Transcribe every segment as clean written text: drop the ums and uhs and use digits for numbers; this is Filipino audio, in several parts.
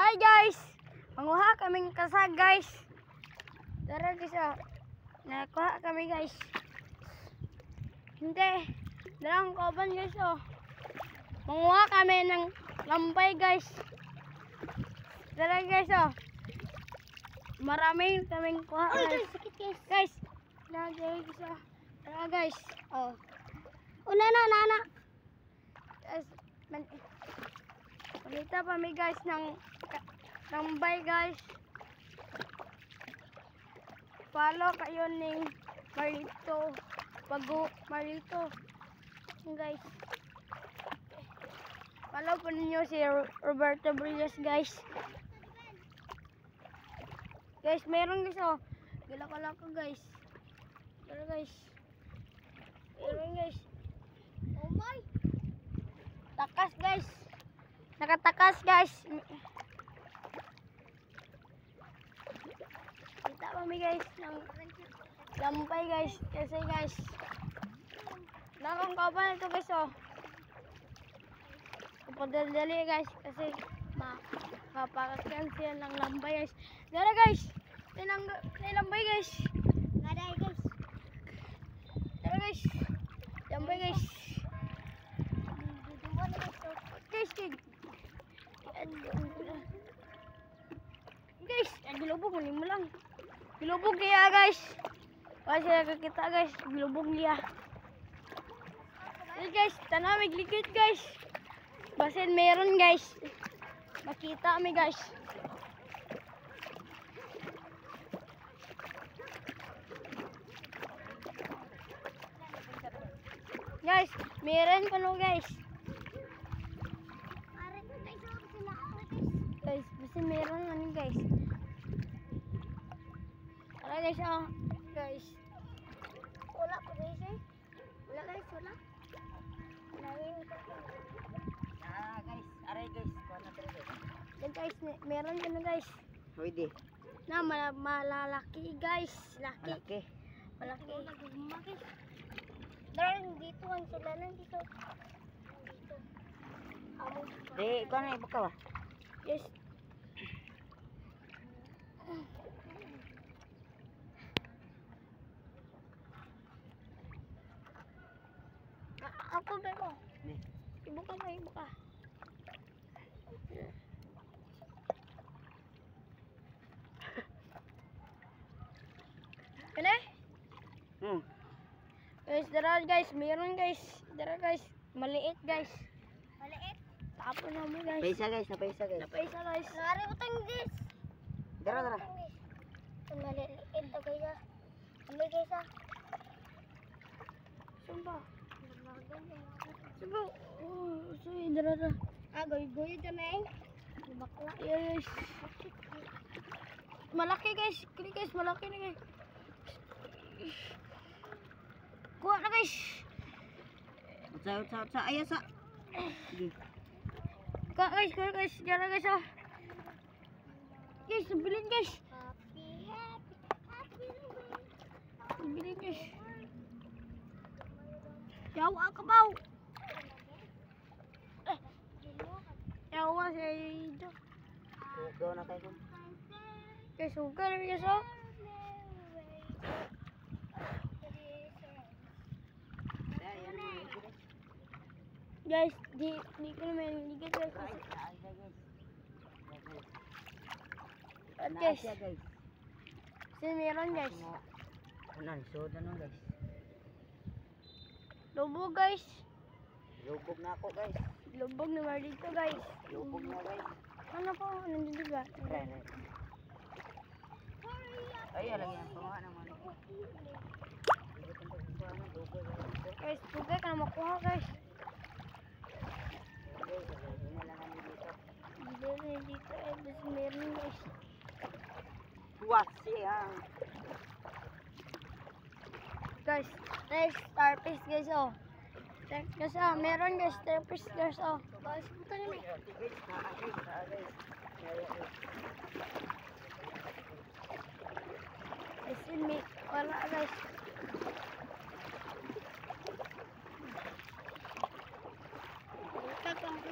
Hi guys! Manguha kaming kasag guys. Tara guys oh. Nakuha kami guys. Hindi. Darang kauban guys oh. Manguha kami ng lambay guys. Tara guys oh. Marami kaming kuha guys. Guys. Lagi guys oh. Tara guys. Oh. Una na. Guys, manita pa mi guys ng lambay guys. Follow kayo ning Marito. Marito. Guys. Follow po ninyo si Roberto Brillas guys. Guys, meron guys oh. Gilako-lako guys. Tara guys. Meron guys. Oh my. Takas guys. Nakatakas guys. Kita kami guys ng lampay guys. Kasi guys. Nakong kauban ito guys oh. Kapadali guys. Kasi mapapakakyan siya ng lampay guys. Dara guys. Lampay guys. Naday guys. Dara guys. Lampay guys. Guys, gilubog mo lang. Gilubog niya guys. Kasi nakakita guys, gilubog niya. Guys, tanamig likit guys. Basin meron guys. Makita kami guys. Guys, meron pa no guys. Guys, basta meron ano guys. Tara guys oh. Guys. Wala pa guys eh. Wala guys, wala. Guys, aray guys. Kuha na tayo guys. Yan guys, meron ano guys. Pwede. Na malalaki guys. Malaki. Malaki. Dahil dito ang sulanan dito. Dito. Di, kuha na ibuka ba? Yes. Ako ba ko? Ibuka mo, ibuka. Kene? Guys, dara guys, meron guys. Dara guys, maliit guys. Maliit? Tapon na mo guys. Paisa guys, napaisa guys. Napaisa guys. Nari utang guys. Dara. Maliit na guys. Hindi guys ah. Sumba. Sumba. Oh, sorry, dara. Ah, goy ka na eh. Bakla. Yes. Malaki guys. Kini guys, malaki na guys. Kuha na guys. Utsa. Ayan sa. Kuha guys. Dara guys ah. Guys, bilhin guys. Bilhin guys. Yawa ka ba? Yawa sa ito. Hugaw na kayo. Guys, hugaw na guys oh. Guys, di ko naman ligit guys. Guys. Kasi meron guys. Soda na guys. Lubog guys. Lubog na ako guys. Lubog na dito guys. Lubog na guys. Ano po? Nandito ba? Right. Ay, lagi ang pangawa naman. Guys, tugay ka na makuha guys. Dito eh, basta meron guys. What's yan? Guys, next starfish guys oh. Guys oh, meron guys starfish guys oh. Guys, buta nila. Guys, wala guys.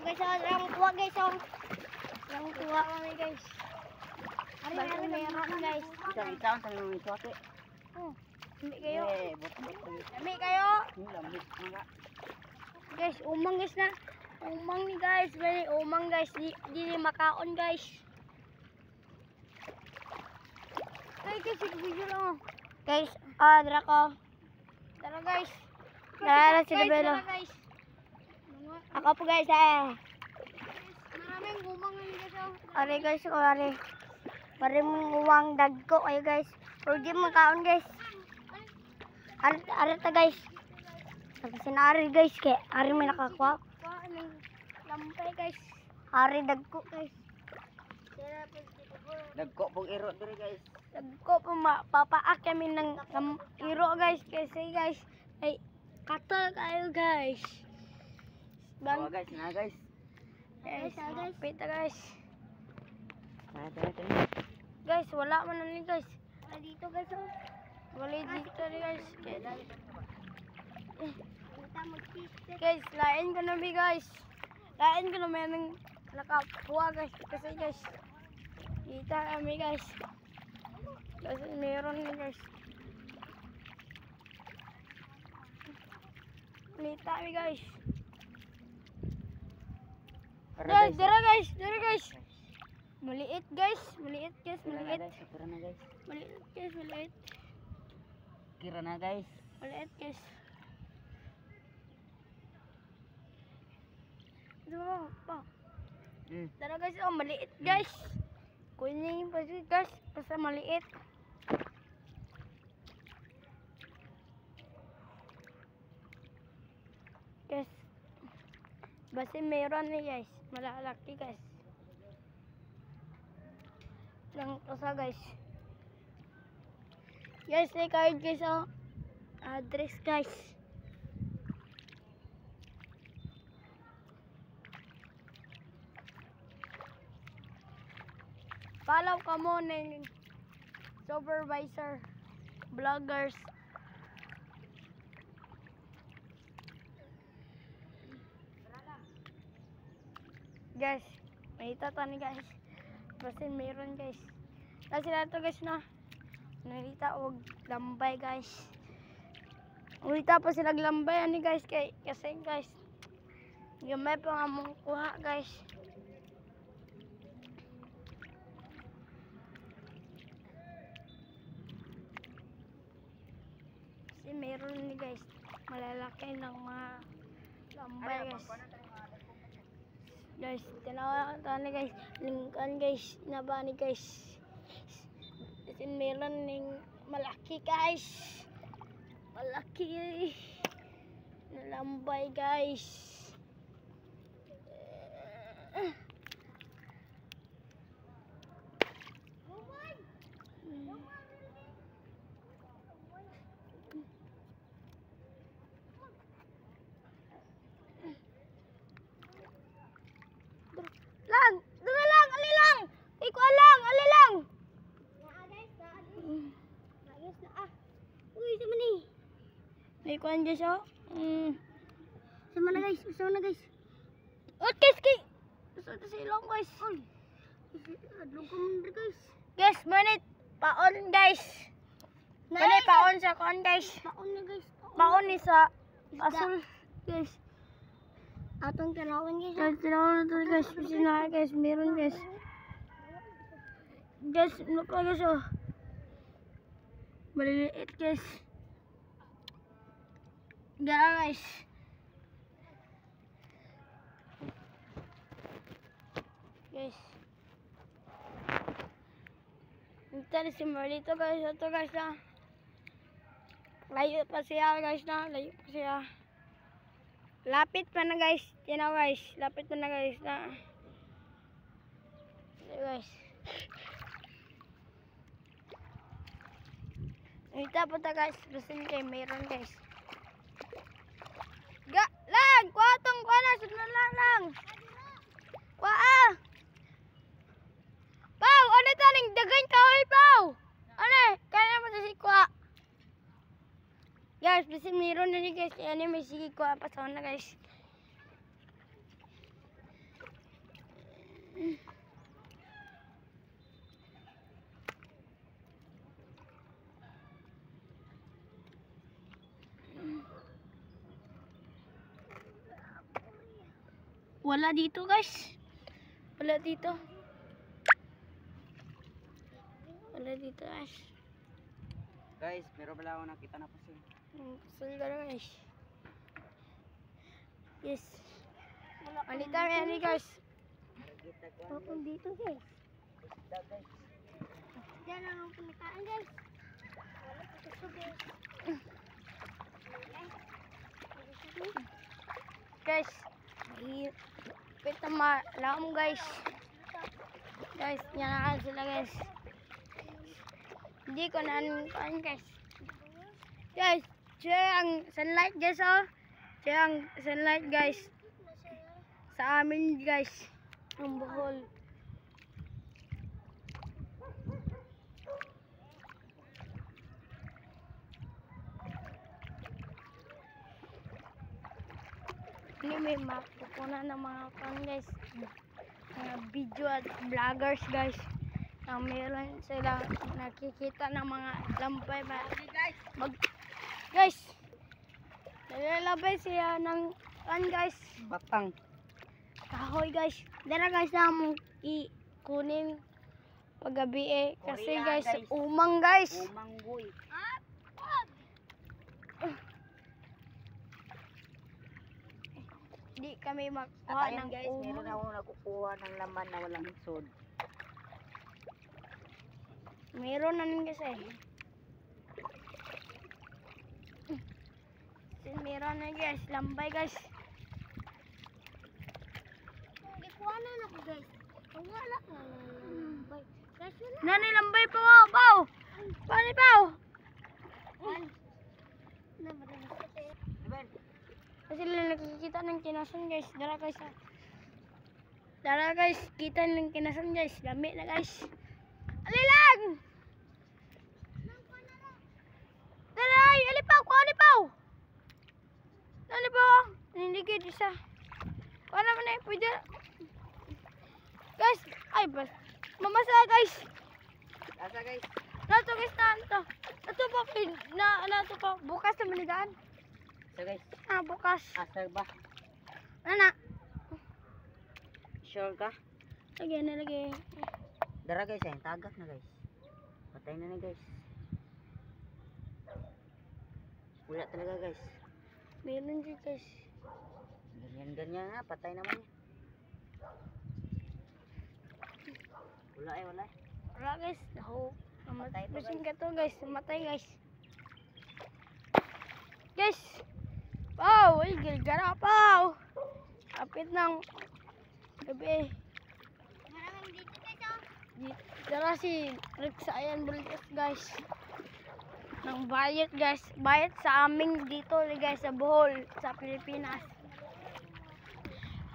Guys, ang kuha guys oh. Yang kuha kami guys. Basta meron guys. Isang sa mga isuate. Lami kayo. Bot. Lami kayo. Lamig mga. Guys, umang guys na. Umang ni guys. Very umang guys. Di makaon guys. Guys, video lang. Guys, dara ko. Dara guys. Dara si Debelo. Ako po guys Maraming umang ngayon guys. Are guys, are. Maraming uwang dagko kayo guys. Pero di makaon guys. Are ta guys. Sinari guys kay ari may nakakuha. Lampay guys. Ari dagko guys. Dagko pong iro diri guys. Dagko po papaak kami ng iro guys kasi guys ay kata kayo guys. Bang guys, na guys. Guys, pita guys. Tara. Guys, wala man ni guys. Wala dito guys. Wala dito guys. Guys, lain ko na mi guys. Lain ko na may nakapuha guys. Kasi guys, kita kami guys. Kasi meron na guys. Kita kami guys. Guys, dara guys. Maliit guys. Maliit. Kira na guys. Maliit. Kira na guys. Maliit guys. Dito pa. Dara guys, maliit guys. Kunin pa siya guys, basta maliit. Guys, basta meron ni guys, malalaki guys. Lang kasa guys. Guys, may card guys address guys. Follow ka mo ng supervisor, vloggers. Guys, may tatani guys. Basta meron guys. Kasi nato guys na. Nakita og lambay guys. Nakita pa sila lambay ani guys kasi guys. Gamay pa nga mong kuha guys. Kasi meron ni guys. Malalaki ng mga lambay guys. Guys, tanawa ni guys. Lingkan guys. Nabani guys. Kasi meron ning malaki guys. Malaki. Nalambay guys. Ali lang. Uy, sama ni. May kuan guys Sama na guys. Okay. Sa ilong guys. Adlong ko man guys. Guys, manit paon guys. Manit paon sa kuan guys. Paon na guys. Paon ni sa asul guys. Atong tanawan guys. Tanawan na guys. Sina guys, meron guys. Guys, ano pa guys maliliit guys. Guys. Guys. Nagtali si Marlito guys. Ito guys na. Layo pa siya guys na. Lapit pa na guys. Yan na guys. Lapit pa na guys na. Ito guys. Ito po ta guys. Basin kayo meron guys. Lang! Kuha na! Sunod lang! Kuha! Pau! Ano taning dagan kahoy, Pau? Ano? Kaya mo si kuha. Guys, basin meron na ni guys. Kaya may sige kuha pa sa na guys. Wala dito guys. Wala dito. Wala dito guys. Guys, meron pala ako nakita na pusin. Pusil ka na guys. Yes. Malita yan guys. Nakikita ko. Wala dito guys. Isda guys. Diyan lang ang pinikaan guys. Wala dito guys. Guys, kita malam guys. Guys, nyalakan sila guys. Hindi ko nanukaan guys. Guys, siya ang sunlight guys oh. Siya ang sunlight guys. Sa amin guys. Ang Bohol. Ini may mapupunan ng mga kan guys, mga video at vloggers guys, na meron sila nakikita ng mga lampay guys, nalalabay siya ng kan guys, Batang. kahoy guys. Dara guys na mo ikunin paggabi kasi Korea, guys, guys. umang guys. Umanggoy. Di kami At makuha ayun ng guys, meron umang. ako nakukuha ng laman na walang sod. Meron na rin kasi. Meron na guys, lambay guys. Ikuha na ako guys. Wala na lambay. Nani lambay pa wow, baw. Pani baw. Kasi lang nakikita ng kinasan guys. Dara guys, kita ng kinasan guys. Dami na guys. Alilang! Dara ay, alipaw ko, alipaw! Alipaw! Niligid isa. Wala mo na, pwede. Guys, ay bas. Mamasa guys. Asa guys? Nato guys, nato. Nato pa, nato pa. Bukas na manigaan. Asa guys? Bukas. Asa ba? Ana. Sure ka? Lagi. Dara guys, ayun, tagak na guys. Patay na guys. Wala talaga guys. Meron din guys. Ganyan na, patay naman yan. Wala wala. Wala guys. Naho. Matay to, Masin ka to guys. Matay guys. Guys. Wow. Ay, gilgara pa. Kapit ng gabi. Maraming dito guys. Dara si Rick sa ayan bulitas guys. Nang bayad guys. Bayad sa aming dito guys sa Bohol. Sa Pilipinas.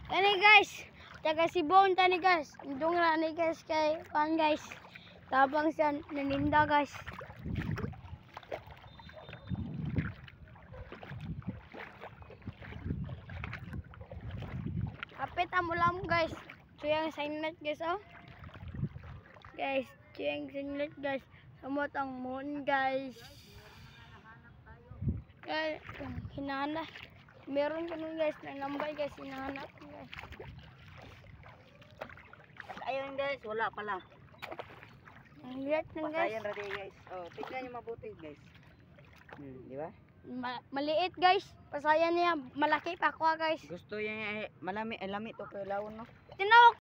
Tani guys. Taga Sibon tani guys. Indong na ni guys kay pan guys. Tabang siya naninda guys. Kapit ang mulam guys. Ito yung singlet guys oh. Guys, ito yung singlet guys. Samot ang moon guys. Guys, hinana. Meron kami guys na lambay guys. Hinahanap guys. Ayun guys, wala pala. Ang liit ng guys. Patayan ready guys. Oh, tignan niyo mabuti guys. Di ba? Maliit guys. Pasayan niya. Malaki pa ako guys. Gusto niya malami to kay lawon no. Tinawag